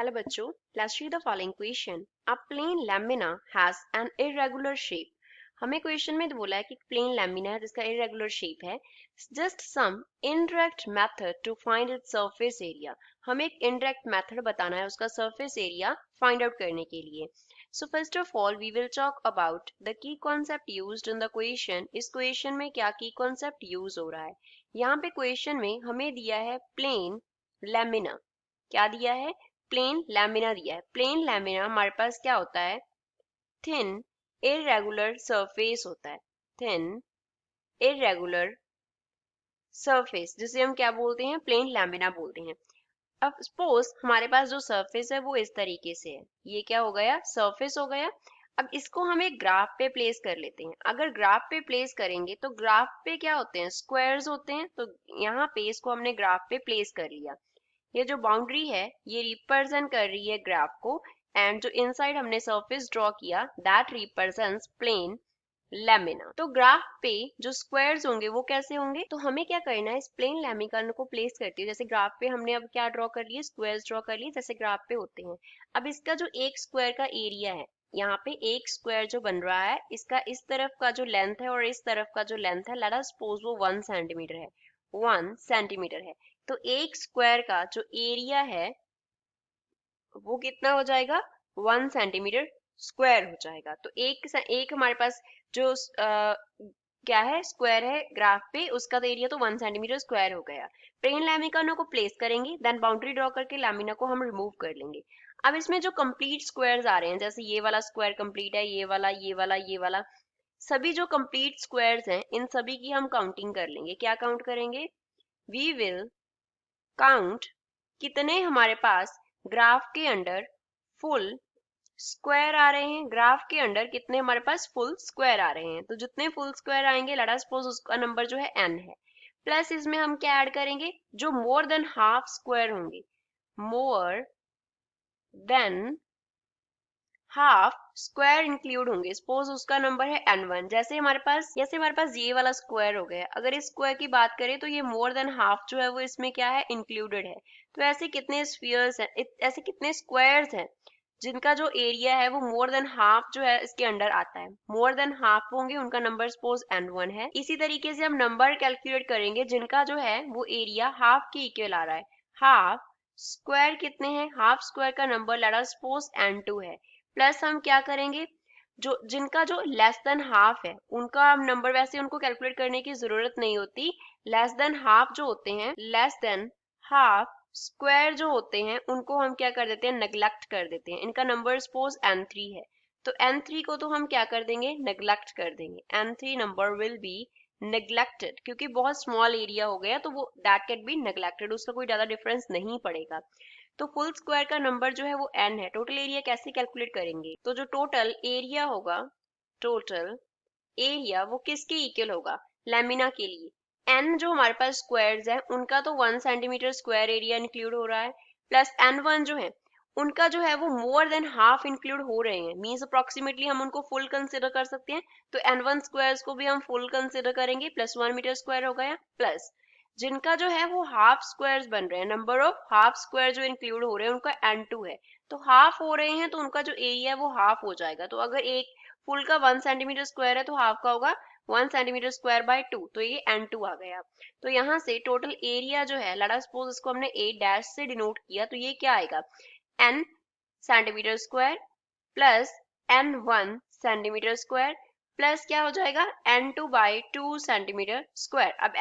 Hello बच्चों, let's read the following question. A plain lamina has an irregular shape. हमें question में बोला है कि प्लेन लैमिना है जिसका इरेगुलर शेप है. Just some indirect method to find its surface area. हमें एक इनडायरेक्ट मेथड बताना है उसका सरफेस एरिया फाइंड आउट करने के लिए. So first of all we will talk about the key concept used in the question. इस क्वेश्चन में क्या की कॉन्सेप्ट यूज हो रहा है. यहाँ पे क्वेश्चन में हमें दिया है प्लेन लैमिना. क्या दिया है? प्लेन लैमिना दिया है. प्लेन लैमिना हमारे पास क्या होता है? थिन इरेगुलर सरफेस होता है. थिन इरेगुलर सरफेस जिसे हम क्या बोलते हैं? प्लेन लैमिना बोलते हैं. अब सपोज हमारे पास जो सरफेस है वो इस तरीके से है. ये क्या हो गया? सरफेस हो गया. अब इसको हम एक ग्राफ पे प्लेस कर लेते हैं. अगर ग्राफ पे प्लेस करेंगे तो ग्राफ पे क्या होते हैं? स्क्वायर्स होते हैं. तो यहाँ पे इसको हमने ग्राफ पे प्लेस कर लिया. ये जो बाउंड्री है ये रिप्रेजेंट कर रही है ग्राफ को, एंड जो इनसाइड हमने सरफेस ड्रॉ किया दैट रिप्रेजेंट्स प्लेन लैमिना. तो ग्राफ पे जो स्क्वायर्स होंगे वो कैसे होंगे? तो हमें क्या करना है? इस प्लेन लैमिना को प्लेस करती है. जैसे ग्राफ पे हमने अब क्या ड्रॉ कर लिए? स्क्वायर्स ड्रॉ कर लिए जैसे ग्राफ पे होते हैं. अब इसका जो एक स्क्वायर का एरिया है, यहाँ पे एक स्क्वायर जो बन रहा है इसका इस तरफ का जो लेंथ है और इस तरफ का जो लेंथ है, लेट अस सपोज वो 1 सेंटीमीटर है. 1 सेंटीमीटर है. तो एक स्क्वायर का जो एरिया है वो कितना हो जाएगा? 1 सेंटीमीटर स्क्वायर हो जाएगा. तो एक हमारे पास जो क्या है? स्क्वायर है ग्राफ पे, उसका तो एरिया तो 1 सेंटीमीटर स्क्वायर हो गया. प्लेन लैमिना को प्लेस करेंगे, देन बाउंड्री ड्रॉ करके लैमिना को हम रिमूव कर लेंगे. अब इसमें जो कंप्लीट स्क्वायर्स आ रहे हैं, जैसे ये वाला स्क्वायर कंप्लीट है, ये वाला, ये वाला, ये वाला, सभी जो कंप्लीट स्क्वायर्स हैं इन सभी की हम काउंटिंग कर लेंगे. क्या काउंट करेंगे? वी विल काउंट कितने हमारे पास ग्राफ के अंदर फुल स्क्वायर आ रहे हैं. ग्राफ के अंदर कितने हमारे पास फुल स्क्वायर आ रहे हैं. तो जितने फुल स्क्वायर आएंगे लेट अस सपोज उसका नंबर जो है n है. प्लस इसमें हम क्या ऐड करेंगे? जो मोर देन हाफ स्क्वायर होंगे, more than half square include होंगे. सपोज उसका नंबर है n1. जैसे हमारे पास ये वाला स्क्वायर हो गया. अगर इस स्क्वायर की बात करें तो ये मोर देन हाफ जो है वो इसमें क्या है? इंक्लूडेड है. तो ऐसे कितने स्फीयर्स हैं, ऐसे कितने स्क्वायर्स हैं जिनका जो एरिया है वो मोर देन हाफ जो है इसके अंडर आता है. मोर देन हाफ होंगे, उनका नंबर सपोज n1 है. इसी तरीके से हम नंबर कैलकुलेट करेंगे जिनका जो है वो एरिया हाफ के इक्वल आ रहा है. हाफ स्क्वायर कितने हैं? हाफ स्क्वायर का number let us suppose n2 है. प्लस हम क्या करेंगे? जो जिनका जो लेस देन हाफ है उनका हम नंबर, वैसे उनको कैलकुलेट करने की जरूरत नहीं होती. लेस देन हाफ जो होते हैं, लेस देन हाफ स्क्वायर जो होते हैं उनको हम क्या कर देते हैं? नेग्लेक्ट कर देते हैं. इनका नंबर सपोज n3 है. तो n3 को तो हम क्या कर देंगे? नेग्लेक्ट कर देंगे. n3 number will be neglected, क्योंकि बहुत स्मॉल एरिया हो गया तो वो दैट कैन बी नेग्लेक्टेड, उसका कोई ज्यादा डिफरेंस नहीं पड़ेगा. तो फुल स्क्वायर का नंबर जो है वो n है. टोटल एरिया कैसे कैलकुलेट करेंगे? तो जो टोटल एरिया होगा, टोटल एरिया वो किसके इक्वल होगा? लैमिना के लिए. n जो हमारे पास स्क्वायर्स है उनका तो 1 सेंटीमीटर स्क्वायर एरिया इंक्लूड हो रहा है, प्लस n1 जो है उनका जो है वो मोर देन हाफ इंक्लूड हो रहे हैं. मींस अप्रोक्सीमेटली हम उनको फुल कंसिडर कर सकते हैं. तो n1 स्क्वायर्स को भी हम फुल कंसिडर करेंगे, प्लस 1 मीटर स्क्वायर हो गया. प्लस जिनका जो है वो हाफ स्क्वायर्स बन रहे हैं, नंबर ऑफ हाफ स्क्वायर जो इंक्लूड हो रहे हैं उनका n2 है. तो हाफ हो रहे हैं तो उनका जो एरिया है वो हाफ हो जाएगा. तो अगर एक फुल का 1 सेंटीमीटर स्क्वायर है तो हाफ का होगा 1 सेंटीमीटर स्क्वायर बाय 2, तो ये n2 आ गया. तो यहाँ से टोटल एरिया जो है, लेट अस सपोज इसको हमने a डैश से डिनोट किया, तो ये क्या आएगा? n centimetre square plus n1 centimetre square plus क्या हो जाएगा? n2 by 2 centimetre square. अब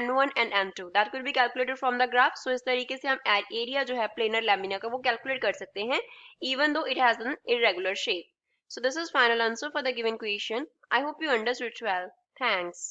n1 and n2 that could be calculated from the graph. So इस तरीके से हम एरिया जो है प्लेनर लैमिना का वो कैलकुलेट कर सकते हैं even though it has an irregular shape. So this is final answer for the given question. I hope you understood well. Thanks.